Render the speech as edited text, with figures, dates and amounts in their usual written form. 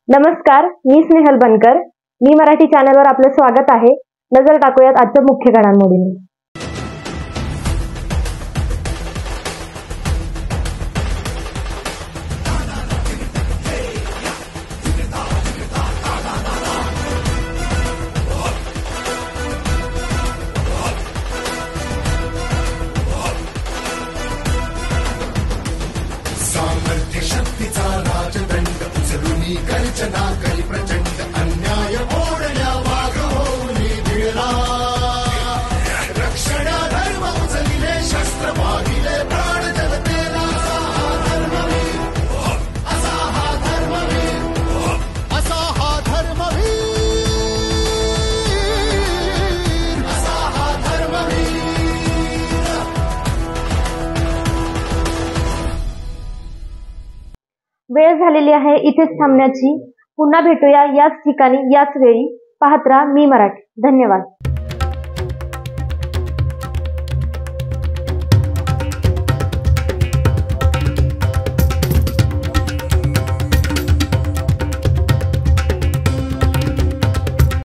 नमस्कार, मी स्नेहल बनकर. मी मराठी चॅनलवर आपलं स्वागत आहे. नजर टाकूयात आजच्या मुख्य घडामोडींनी. सामर्थ्य शक्तीचा राजदंड उचलूनी गर्जना करी प्रचंड अन्याय ओढल्या वाघ होऊनी भिळला रक्षण धर्म उचलिले शस्त्र वागिले प्राण जनतेला असा हा धर्मवीर असा हा धर्मवीर असा हा धर्मवीर. वेळ झालेली आहे इथेच थांबण्याची. पुन्हा भेटूया याच ठिकाणी याच वेळी. पाहत राहा मी मराठी. धन्यवाद.